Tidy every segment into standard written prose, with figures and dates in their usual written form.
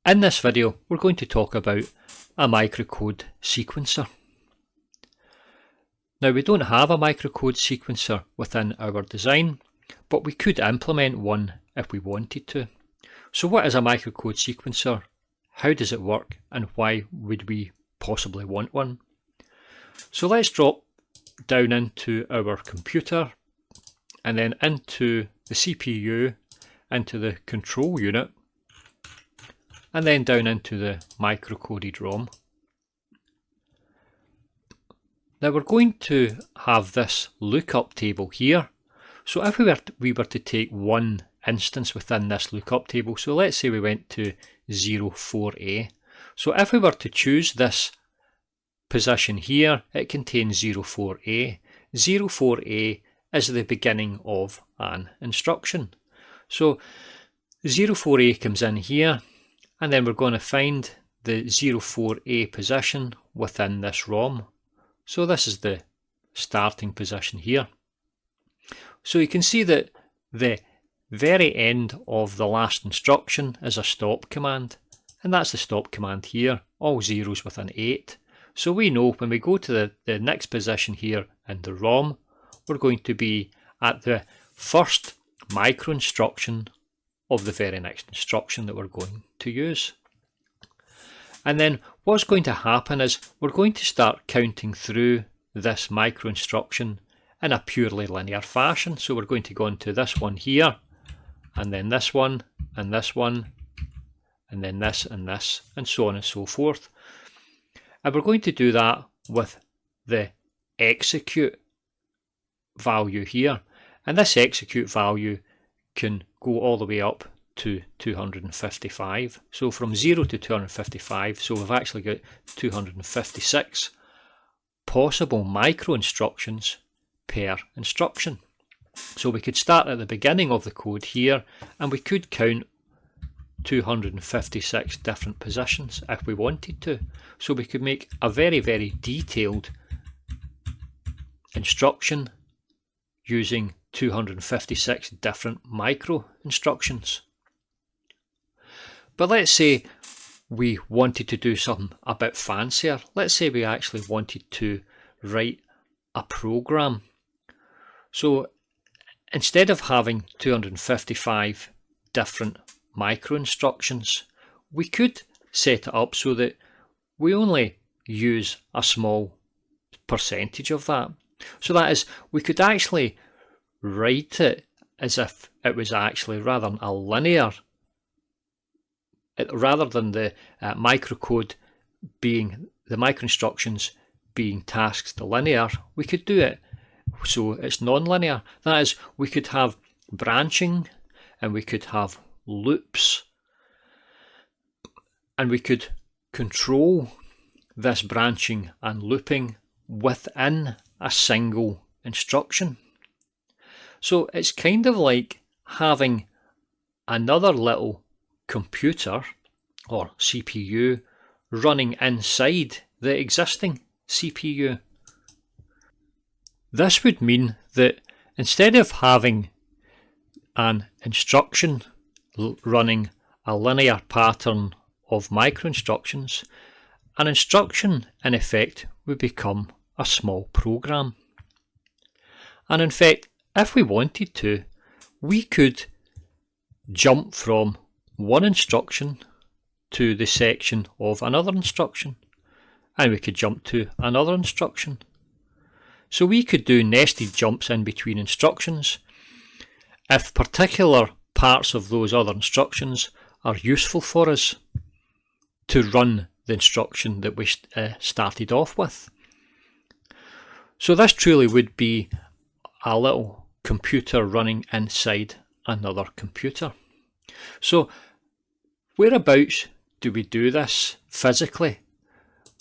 In this video, we're going to talk about a microcode sequencer. Now, we don't have a microcode sequencer within our design, but we could implement one if we wanted to. So what is a microcode sequencer? How does it work? And why would we possibly want one? So let's drop down into our computer and then into the CPU, into the control unit, and then down into the microcoded ROM. Now we're going to have this lookup table here. So if we were to take one instance within this lookup table, so let's say we went to 04A. So if we were to choose this position here, it contains 04A. 04A is the beginning of an instruction. So 04A comes in here, and then we're going to find the 04A position within this ROM. So this is the starting position here. So you can see that the very end of the last instruction is a stop command, and that's the stop command here, all zeros within 8. So we know when we go to the next position here in the ROM, we're going to be at the first micro instruction of the very next instruction that we're going to use. And then what's going to happen is we're going to start counting through this micro instruction in a purely linear fashion. So we're going to go into this one here, and then this one, and this one, and then this, and so on and so forth. And we're going to do that with the execute value here. And this execute value can go all the way up to 255. So from 0 to 255, so we've actually got 256 possible micro instructions per instruction. So we could start at the beginning of the code here, and we could count 256 different positions if we wanted to. So we could make a very, very detailed instruction using 256 different micro instructions. But let's say we wanted to do something a bit fancier. Let's say we actually wanted to write a program. So instead of having 255 different micro instructions, we could set it up so that we only use a small percentage of that. So that is, we could actually write it as if it was actually rather than a linear, rather than the microcode being, the micro instructions being tasked to linear, we could do it so it's non-linear. That is, we could have branching, and we could have loops, and we could control this branching and looping within a single instruction. So it's kind of like having another little computer or CPU running inside the existing CPU. This would mean that instead of having an instruction running a linear pattern of micro instructions, an instruction in effect would become a small program. And in fact, if we wanted to, we could jump from one instruction to the section of another instruction, and we could jump to another instruction. So we could do nested jumps in between instructions if particular parts of those other instructions are useful for us to run the instruction that we started off with. So this truly would be a little computer running inside another computer. So whereabouts do we do this physically?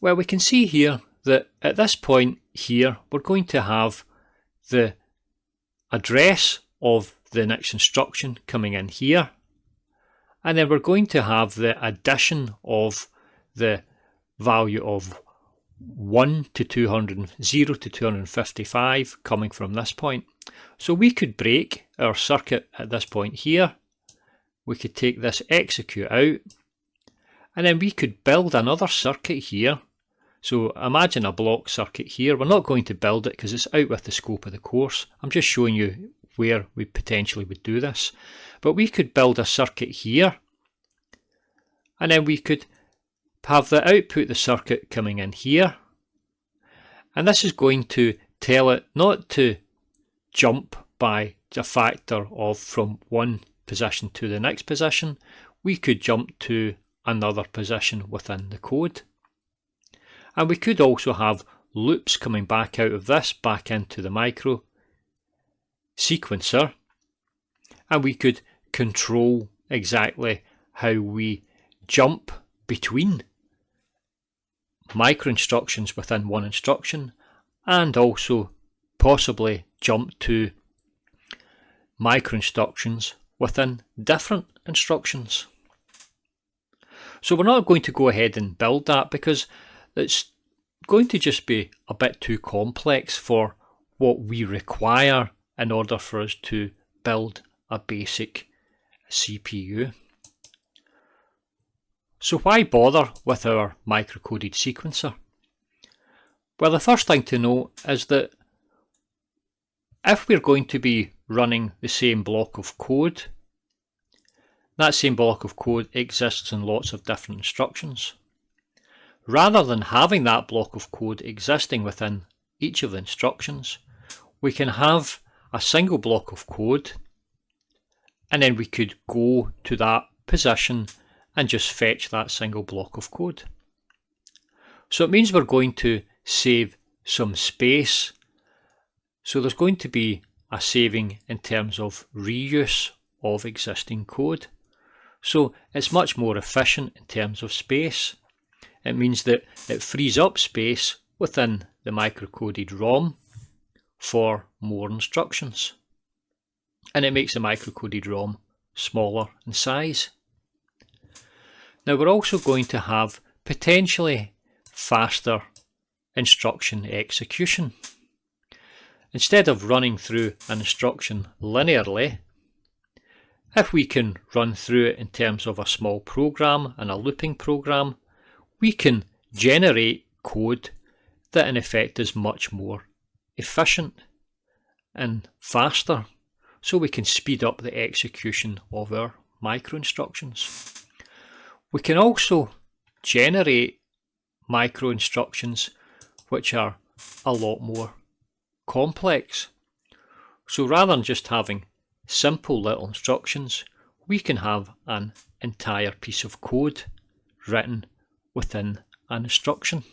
Well, we can see here that at this point here, we're going to have the address of the next instruction coming in here, and then we're going to have the addition of the value of 0 to 255 coming from this point. So we could break our circuit at this point here. We could take this execute out, And then we could build another circuit here. So imagine a block circuit here. We're not going to build it because it's out with the scope of the course. I'm just showing you where we potentially would do this. But we could build a circuit here. And then we could have the output of the circuit coming in here. And this is going to tell it not to jump by a factor of from one position to the next position. We could jump to another position within the code. And we could also have loops coming back out of this back into the microsequencer, and we could control exactly how we jump between micro instructions within one instruction, and also possibly jump to micro instructions within different instructions. So we're not going to go ahead and build that because it's going to just be a bit too complex for what we require in order for us to build a basic CPU. So why bother with our microcoded sequencer? Well, the first thing to know is that if we're going to be running the same block of code, that same block of code exists in lots of different instructions. Rather than having that block of code existing within each of the instructions, we can have a single block of code, and then we could go to that position and just fetch that single block of code. So it means we're going to save some space. So there's going to be a saving in terms of reuse of existing code. So it's much more efficient in terms of space. It means that it frees up space within the microcoded ROM for more instructions. And it makes the microcoded ROM smaller in size. Now we're also going to have potentially faster instruction execution. Instead of running through an instruction linearly, if we can run through it in terms of a small program and a looping program, we can generate code that in effect is much more efficient and faster, so we can speed up the execution of our micro instructions. We can also generate micro instructions which are a lot more complex. So rather than just having simple little instructions, we can have an entire piece of code written within an instruction.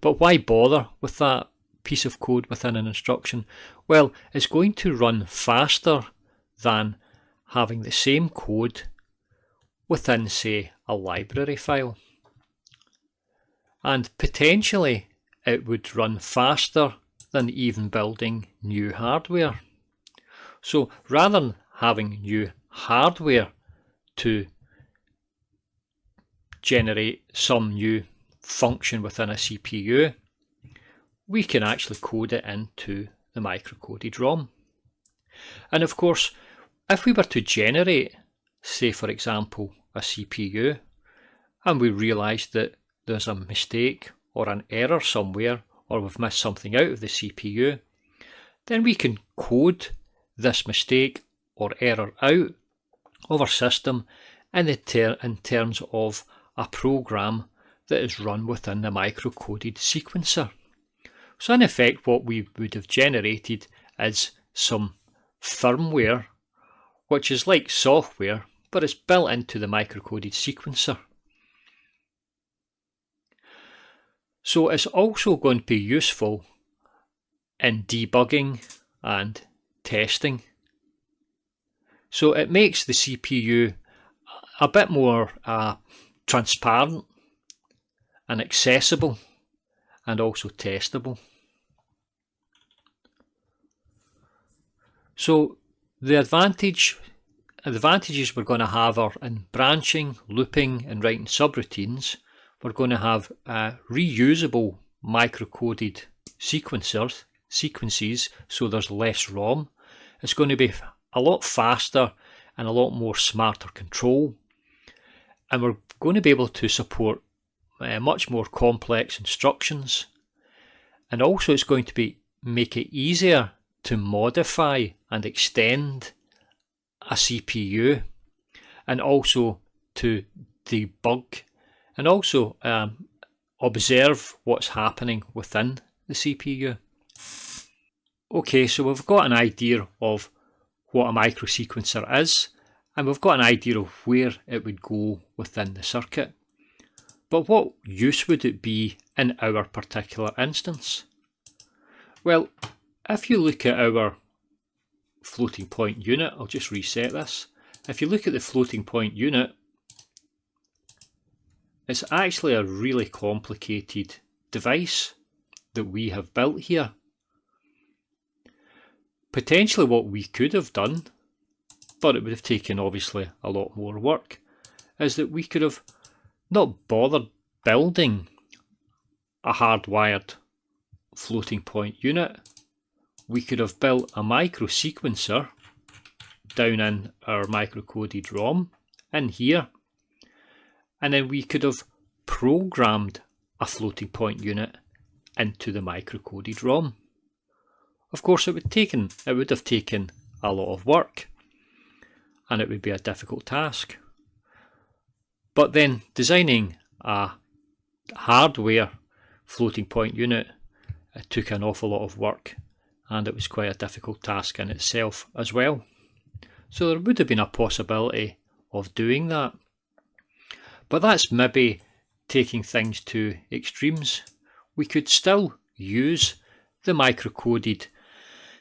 But why bother with that piece of code within an instruction? Well, it's going to run faster than having the same code within, say, a library file. And potentially it would run faster than even building new hardware. So rather than having new hardware to generate some new function within a CPU, we can actually code it into the microcoded ROM. And of course, if we were to generate, say for example, a CPU, and we realised that there's a mistake or an error somewhere, or we've missed something out of the CPU, then we can code this mistake or error out of our system in terms of a program that is run within the microcoded sequencer. So in effect what we would have generated is some firmware which is like software, but it's built into the microcoded sequencer. So it's also going to be useful in debugging and testing. So it makes the CPU a bit more transparent and accessible and also testable. So the advantages we're going to have are in branching, looping and writing subroutines. We're going to have reusable microcoded sequences, so there's less ROM. It's going to be a lot faster and a lot more smarter control. And we're going to be able to support much more complex instructions, and also it's going to make it easier to modify and extend a CPU, and also to debug and also observe what's happening within the CPU. Okay, so we've got an idea of what a microsequencer is, and we've got an idea of where it would go within the circuit. But what use would it be in our particular instance? Well, if you look at our floating point unit, I'll just reset this. If you look at the floating point unit, it's actually a really complicated device that we have built here. Potentially what we could have done, but it would have taken obviously a lot more work, is that we could have not bothered building a hardwired floating point unit. We could have built a microsequencer down in our microcoded ROM in here, and then we could have programmed a floating point unit into the microcoded ROM. Of course, it would have taken a lot of work, and it would be a difficult task. But then designing a hardware floating point unit, it took an awful lot of work, and it was quite a difficult task in itself as well. So there would have been a possibility of doing that. But that's maybe taking things to extremes. We could still use the microcoded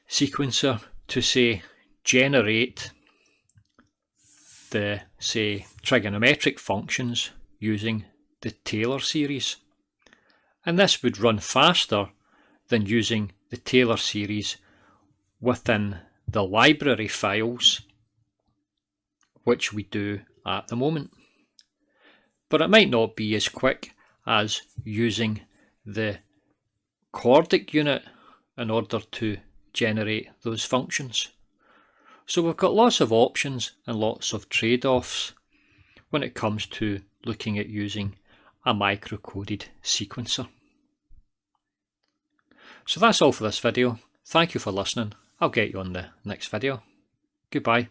sequencer to, say, generate the, say, trigonometric functions using the Taylor series. And this would run faster than using the Taylor series within the library files, which we do at the moment. But it might not be as quick as using the chordic unit in order to generate those functions. So we've got lots of options and lots of trade-offs when it comes to looking at using a microcoded sequencer. So that's all for this video. Thank you for listening. I'll get you on the next video. Goodbye.